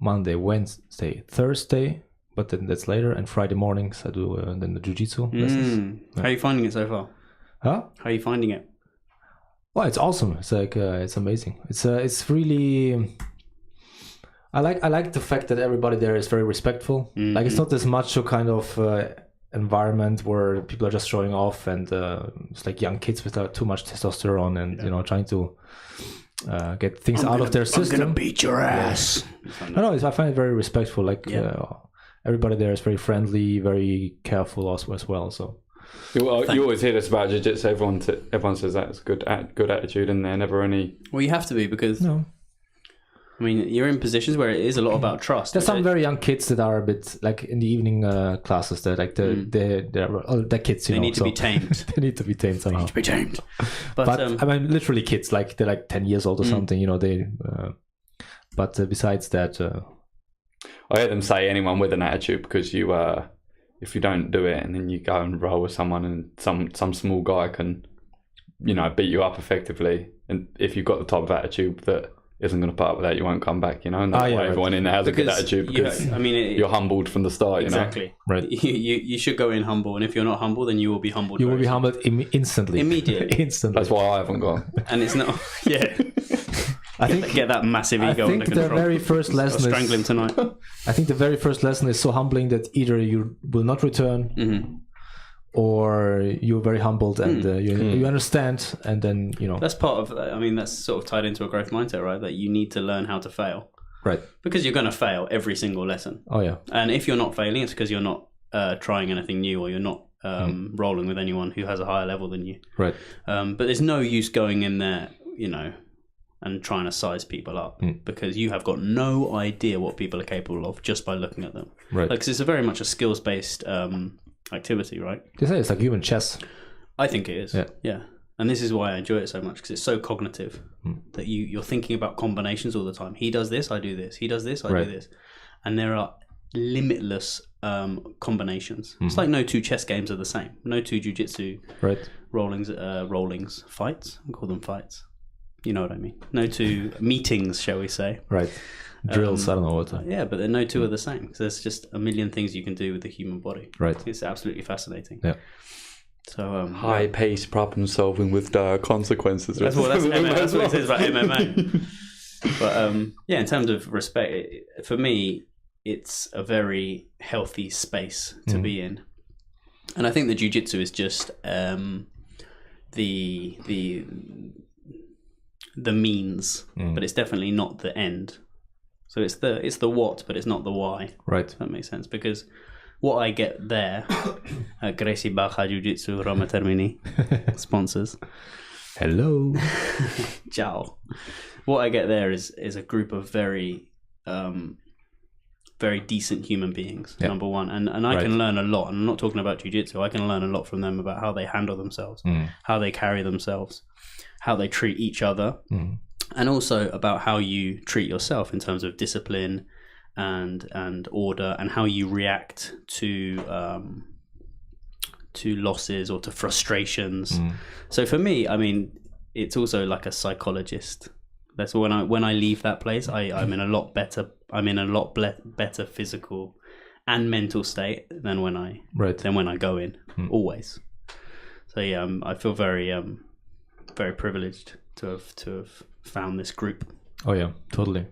Monday, Wednesday, Thursday, but then that's later. And Friday mornings I do then the Jiu-Jitsu lessons. How are you finding it so far? Huh? How are you finding it? Well, it's awesome. It's like it's amazing. It's really. I like the fact that everybody there is very respectful. Mm-hmm. Like it's not this macho kind of environment where people are just showing off and it's like young kids without too much testosterone and trying to get things out of their system. I'm gonna beat your ass. No, I find it very respectful. Like everybody there is very friendly, very careful also as well. So you always hear this about jiu-jitsu. Everyone says that's good attitude, and there never any. Well, you have to be because no. I mean, you're in positions where it is a lot about trust. There's some very young kids that are a bit like in the evening classes. They're like they're kids. They need to be tamed. They need to be tamed somehow. They need to be tamed. But I mean, literally kids. Like they're like 10 years old or something. You know, they. But besides that, I hear them say anyone with an attitude because you, if you don't do it and then you go and roll with someone and some small guy can, beat you up effectively, and if you've got the type of attitude that isn't going to put up with that, you won't come back, and that's why everyone in there has a good attitude because you're humbled from the start, exactly. Right. You should go in humble, and if you're not humble, then you will be humbled. You will be humbled instantly. Immediately. Instantly. That's why I haven't gone. And it's not, I think get that massive ego. I think the very first lesson is strangle him tonight. I think the very first lesson is so humbling that either you will not return, or you're very humbled and you understand, and then that's part of. I mean, that's sort of tied into a growth mindset, right? That you need to learn how to fail, right? Because you're going to fail every single lesson. Oh yeah. And if you're not failing, it's because you're not trying anything new, or you're not rolling with anyone who has a higher level than you, right? But there's no use going in there, and trying to size people up because you have got no idea what people are capable of just by looking at them. Right. Like, 'cause it's a very much a skills-based activity, right? They say it's like human chess. I think it is. Yeah. And this is why I enjoy it so much, because it's so cognitive that you're thinking about combinations all the time. He does this, I do this. He does this, I do this. And there are limitless combinations. It's like no two chess games are the same. No two jiu-jitsu rollings, fights. I call them fights. You know what I mean? No two meetings, shall we say. Right. Drills, I don't know what. Yeah, but no two are the same. Because there's just a million things you can do with the human body. Right. It's absolutely fascinating. Yeah. So high-paced problem solving with consequences. That's what it says about MMA. But in terms of respect, for me, it's a very healthy space to be in. And I think the jiu-jitsu is just the means, but it's definitely not the end. So it's the what, but it's not the why. Right. If that makes sense, because what I get there, Gracie Barra Jiu-Jitsu, Roma Termini, sponsors. Hello. Ciao. What I get there is a group of very very decent human beings, number one. And I can learn a lot. And I'm not talking about jiu-jitsu. I can learn a lot from them about how they handle themselves, how they carry themselves, how they treat each other, and also about how you treat yourself in terms of discipline and order, and how you react to losses or to frustrations. So for me, I mean, it's also like a psychologist. That's when I leave that place, I'm in a lot better. I'm in a lot better physical and mental state than when I go in. Always. So yeah, I feel very very privileged to have found this group. Oh yeah, totally.